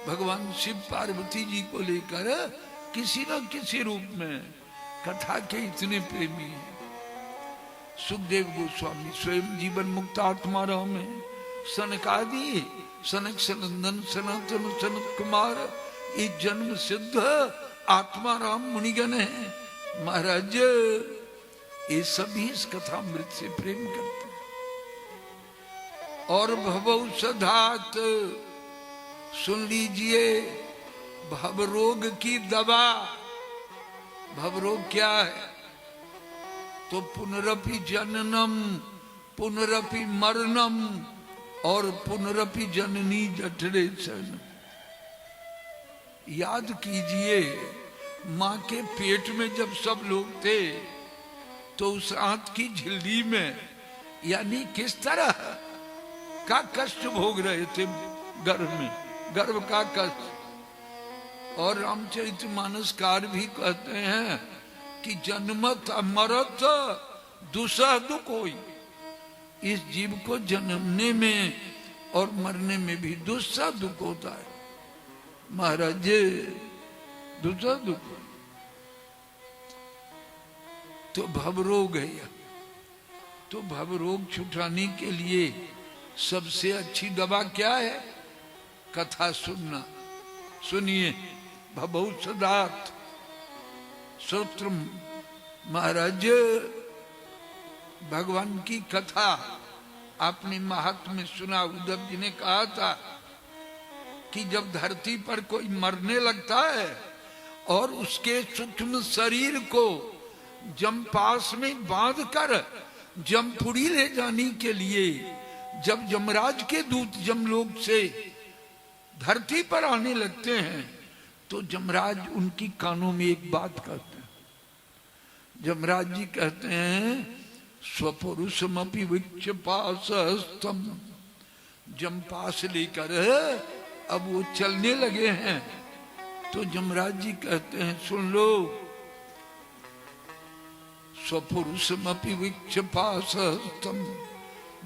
भगवान शिव पार्वती जी को लेकर किसी न किसी रूप में कथा के इतने प्रेमी हैं। सुखदेव गोस्वामी स्वयं जीवन मुक्त आत्मा राम है। सनकादि सनक सनंदन सनातन सनत कुमार ये जन्म सिद्ध आत्मा राम मुनिगण है। महाराज ये सभी इस कथामृत से प्रेम करते हैं। और भवौषधात सुन लीजिए, भवरोग की दवा। भवरोग क्या है? तो पुनरपि जननम, पुनरपि मरणम और पुनरपि जननी जठरे शरणम। याद कीजिए, माँ के पेट में जब सब लोग थे तो उस आंत की झिल्ली में यानी किस तरह का कष्ट भोग रहे थे गर्भ में, गर्भ का कष्ट। और रामचरितमानस कार भी कहते हैं कि जन्मत मरत दुसह दुख होई। इस जीव को जन्मने में और मरने में भी दुसह दुख होता है। महाराज दुसह दुख। तो भवरोग है यह। तो भवरोग छुटाने के लिए सबसे अच्छी दवा क्या है? कथा सुनना। सुनिए, भवौषधात् श्रोत्रम। महाराज भगवान की कथा आपने महात्म्य में सुना। उद्धव जी ने कहा था कि जब धरती पर कोई मरने लगता है और उसके सूक्ष्म शरीर को जमपास में बांधकर जमपुरी ले जाने के लिए जब यमराज के दूत जमलोक से धरती पर आने लगते हैं तो यमराज उनकी कानों में एक बात कहते हैं। यमराज जी कहते हैं, स्वपुरुषमपि वीक्ष्य पाशस्तम। जमपास लेकर अब वो चलने लगे हैं तो यमराज जी कहते हैं, सुन लो, स्वपुरुषमपि वीक्ष्य पाशस्तम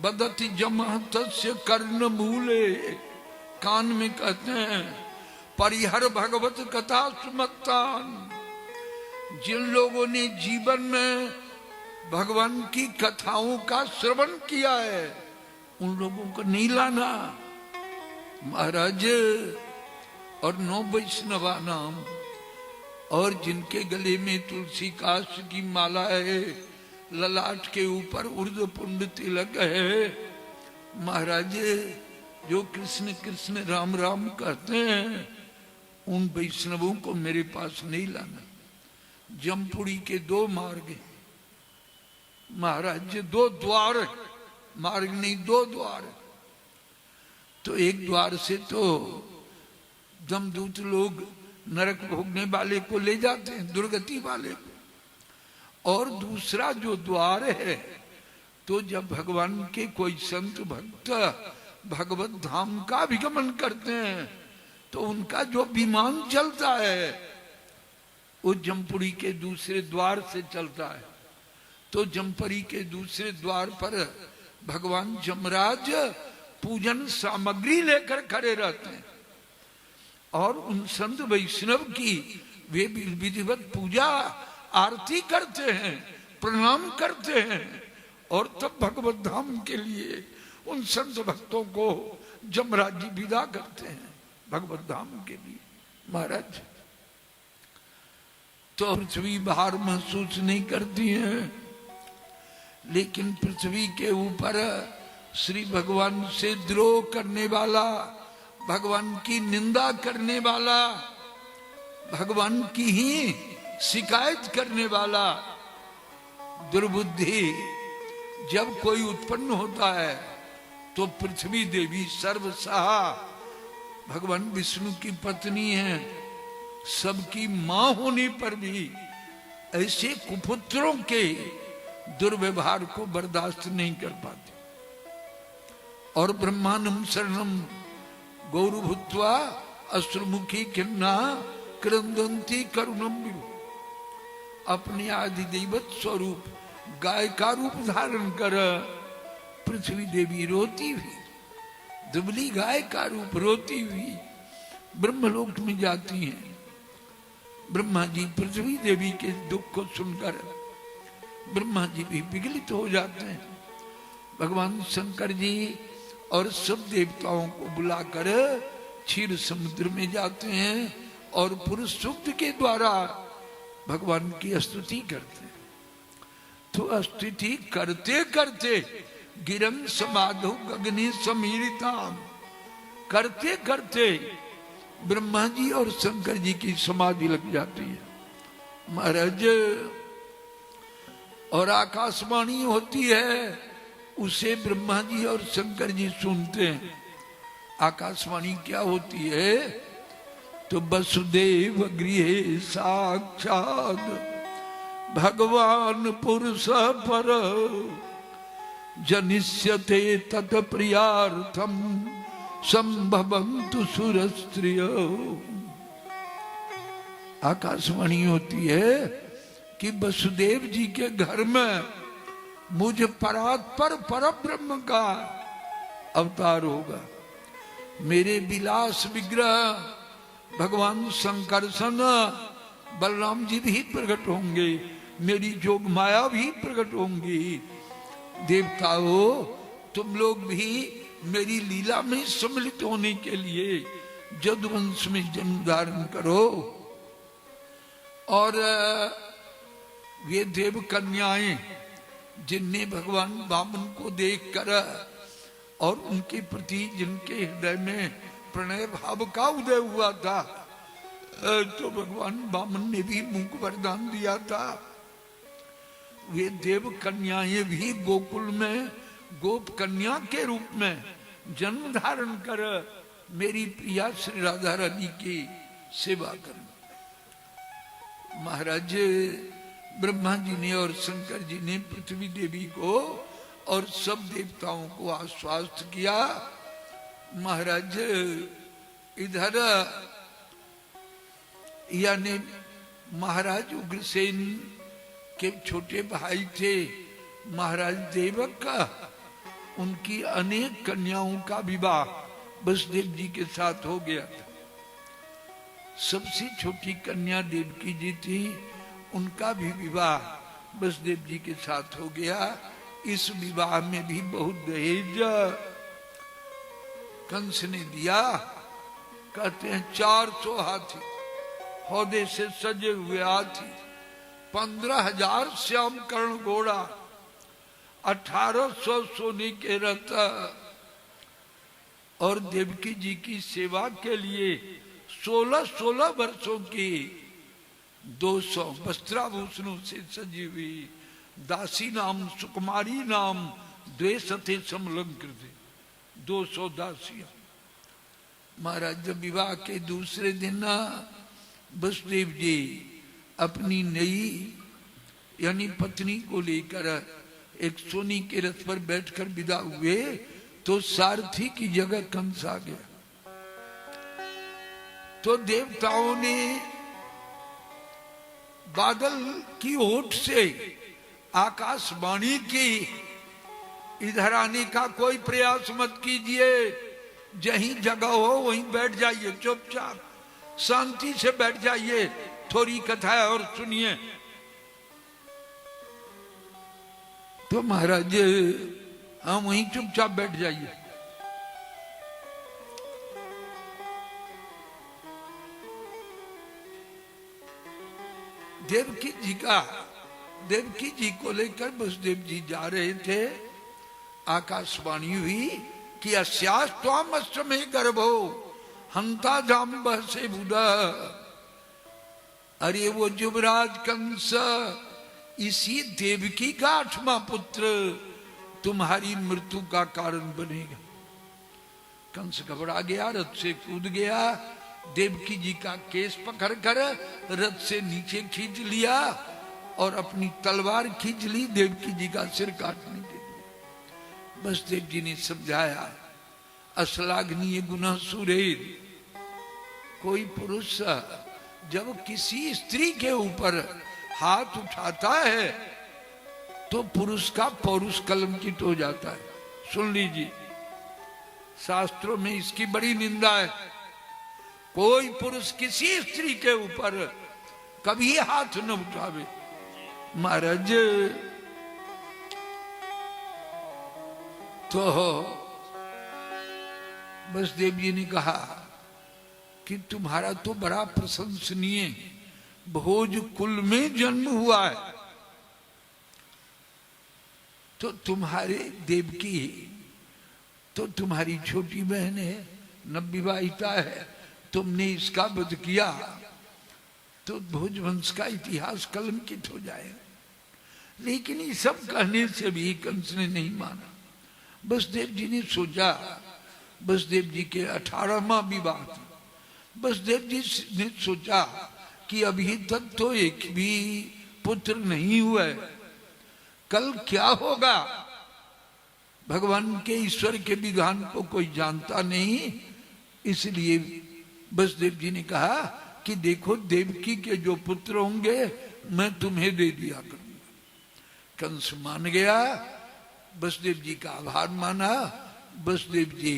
बदति जमः तस्य कर्णमूले। कान में कहते हैं, परिहर भगवत कथा सुमत्तान। जिन लोगों ने जीवन में भगवान की कथाओं का श्रवण किया है उन लोगों को नहीं लाना महाराज। और 9 वैष्णवा नाम, और जिनके गले में तुलसी काष्ठ की माला है, ललाट के ऊपर उर्द पुंड तिलक है, महाराज जो कृष्ण कृष्ण राम राम कहते हैं, उन वैष्णवों को मेरे पास नहीं लाना। जमपुरी के 2 मार्ग हैं महाराज, 2 द्वार, मार्ग नहीं 2 द्वार। तो एक द्वार से तो दमदूत लोग नरक भोगने वाले को ले जाते हैं, दुर्गति वाले को। और दूसरा जो द्वार है, तो जब भगवान के कोई संत भक्त भगवत धाम का विगमन करते हैं तो उनका जो विमान चलता है वो जमपुरी के दूसरे द्वार से चलता है। तो जमपुरी के दूसरे द्वार पर भगवान यमराज पूजन सामग्री लेकर खड़े रहते हैं और उन संत वैष्णव की वे विधिवत पूजा आरती करते हैं, प्रणाम करते हैं। और तब भगवत धाम के लिए उन संत भक्तों को यमराज जी विदा करते हैं भगवत धाम के लिए महाराज। तो पृथ्वी भार महसूस नहीं करती है, लेकिन पृथ्वी के ऊपर श्री भगवान से द्रोह करने वाला, भगवान की निंदा करने वाला, भगवान की ही शिकायत करने वाला दुर्बुद्धि जब कोई उत्पन्न होता है तो पृथ्वी देवी सर्वसहा भगवान विष्णु की पत्नी है, सबकी मां होने पर भी ऐसे कुपुत्रों के दुर्व्यवहार को बर्दाश्त नहीं कर पाती। और ब्रह्मांडम शरणम गौरभूत्वा अश्रुमुखी खिन्ना क्रंदंती करुणम विभु। अपने आदि दैवत स्वरूप गाय का रूप धारण कर पृथ्वी देवी रोती हुई, दुबली गाय का रूप रोती हुई ब्रह्मलोक में जाती हैं। ब्रह्मा जी पृथ्वी देवी के दुख को सुनकर ब्रह्मा जी भी विगलित हो जाते हैं। भगवान शंकर जी और सब देवताओं को बुलाकर क्षीर समुद्र में जाते हैं और पुरुष सूक्त के द्वारा भगवान की स्तुति करते हैं। तो स्तुति करते करते गिरं समाधो गगने समीरिताम, करते करते ब्रह्मा जी और शंकर जी की समाधि लग जाती है महाराज। और आकाशवाणी होती है, उसे ब्रह्मा जी और शंकर जी सुनते हैं। आकाशवाणी क्या होती है? तो वसुदेव गृहे साक्षात भगवान पुरुष पर जनिष्यते तत् प्रियार्थम संभवन्तु सुरस्त्रिय। आकाशवाणी होती है कि वसुदेव जी के घर में मुझ परात्पर परब्रह्म का अवतार होगा। मेरे विलास विग्रह भगवान शंकरसन बलराम जी भी प्रकट होंगे, मेरी जोग माया भी प्रकट होंगी। देवताओं, तुम लोग भी मेरी लीला में सम्मिलित होने के लिए जदुवंश में जन्म धारण करो। और वे देव कन्याएं जिनने भगवान वामन को देखकर और उनके प्रति जिनके हृदय में प्रणय भाव का उदय हुआ था, तो भगवान वामन ने भी मुख वरदान दिया था। वे देव कन्याएं भी गोकुल में गोप कन्या के रूप में जन्म धारण कर मेरी प्रिया श्री राधा रानी की सेवा कर। महाराज ब्रह्मा जी ने और शंकर जी ने पृथ्वी देवी को और सब देवताओं को आश्वस्त किया। महाराज इधर यानी महाराज उग्रसेन के छोटे भाई थे महाराज देवक का, उनकी अनेक कन्याओं का विवाह वसुदेव जी के साथ हो गया था। सबसे छोटी कन्या देवकी जी थी, उनका भी विवाह वसुदेव जी के साथ हो गया। इस विवाह में भी बहुत दहेज कंस ने दिया। कहते हैं 400 हाथी हौदे से सजे हुए हाथी, 15,000 श्याम कर्ण घोड़ा, 1800 सोने के रथ और देवकी जी की सेवा के लिए 16 वर्षों की 200 वस्त्राभूषणों से सजी हुई दासी नाम सुकुमारी नाम द्वेषते समलंकृत 200 दासियां। महाराज जब विवाह के दूसरे दिन वसुदेव जी अपनी नई यानी पत्नी को लेकर एक सोनी के रथ पर बैठकर विदा हुए तो सारथी की जगह कंस आ गया। तो देवताओं ने बादल की ओट से आकाशवाणी की, इधर आने का कोई प्रयास मत कीजिए, जहीं जगह हो वहीं बैठ जाइए, चुपचाप शांति से बैठ जाइए, थोड़ी कथा और सुनिए। तो महाराज हम वहीं चुपचाप बैठ जाइए। देवकी जी को लेकर वसुदेव जी जा रहे थे। आकाशवाणी हुई कि अस्यास्त्वाम अष्टमे गर्भो हंता जाम्ब से बुधा। अरे वो युवराज कंस इसी देवकी का 8वां पुत्र तुम्हारी मृत्यु का कारण बनेगा। कंस घबरा गया, रथ से कूद गया, देवकी जी का केस पकड़कर रथ से नीचे खींच लिया और अपनी तलवार खींच ली, देवकी जी का सिर काटने के लिए। वसुदेव जी ने समझाया, अश्लाघनीय गुना सुरेर, कोई पुरुष जब किसी स्त्री के ऊपर हाथ उठाता है तो पुरुष का पौरुष कलंकित हो जाता है। सुन लीजिए, शास्त्रों में इसकी बड़ी निंदा है। कोई पुरुष किसी स्त्री के ऊपर कभी हाथ न उठावे। महाराज तो बसदेव जी ने कहा कि तुम्हारा तो बड़ा प्रशंसनीय भोज कुल में जन्म हुआ है, तो तुम्हारे देवकी तो तुम्हारी छोटी बहन है, नवविवाहिता है, तुमने इसका वध किया तो भोजवंश का इतिहास कलंकित हो जाएगा। लेकिन ये सब कहने से भी कंस ने नहीं माना। बसदेव जी ने सोचा, बसदेव जी के 18वां विवाह था। बसदेव जी ने सोचा कि अभी तक तो एक भी पुत्र नहीं हुआ है, कल क्या होगा। भगवान के ईश्वर के विधान को कोई जानता नहीं, इसलिए बसदेव जी ने कहा कि देखो देवकी के जो पुत्र होंगे मैं तुम्हें दे दिया करूंगा। कंस मान गया, बसदेव जी का आभार माना। बसदेव जी,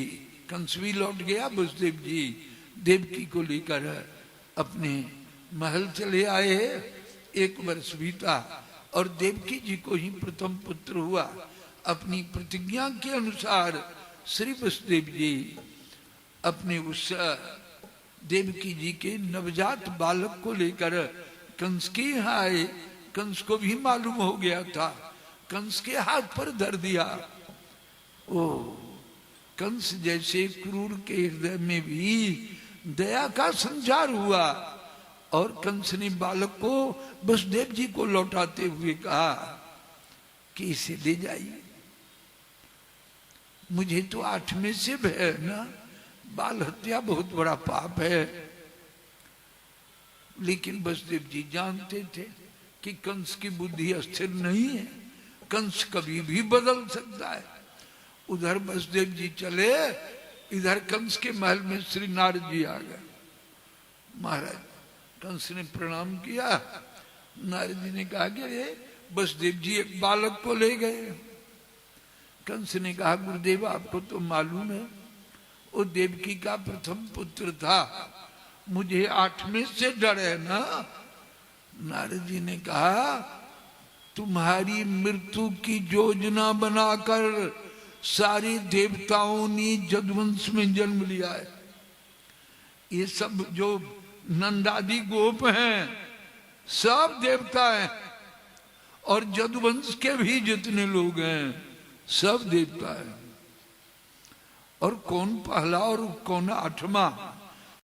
कंस भी लौट गया। बसदेव जी देवकी को लेकर अपने महल चले आए। 1 वर्ष बीता और देवकी जी को ही प्रथम पुत्र हुआ। अपनी प्रतिज्ञा के अनुसार श्री बसदेव जी अपने उस देवकी जी के नवजात बालक को लेकर कंस के यहाँ आए। कंस को भी मालूम हो गया था, कंस के हाथ पर धर दिया। ओ कंस जैसे क्रूर के हृदय में भी दया का संचार हुआ और कंस ने बालक को बसदेव जी को लौटाते हुए कहा कि इसे ले जाइए। मुझे तो 8 में से भय है ना, बाल हत्या बहुत बड़ा पाप है। लेकिन बसदेव जी जानते थे कि कंस की बुद्धि अस्थिर नहीं है, कंस कभी भी बदल सकता है। उधर बसदेव जी चले, इधर कंस के महल में श्री नारद जी आ गए। महाराज कंस ने प्रणाम किया। नारद जी ने कहा कि बसदेव जी एक बालक को ले गए। कंस ने कहा गुरुदेव आपको तो मालूम है वो देवकी का प्रथम पुत्र था, मुझे 8 में से डर है ना। नारद जी ने कहा तुम्हारी मृत्यु की योजना बनाकर सारे देवताओं ने जदुवंश में जन्म लिया है। ये सब जो नंदादि गोप हैं सब देवता हैं और जदुवंश के भी जितने लोग हैं सब देवता हैं। और कौन पहला और कौन 8वां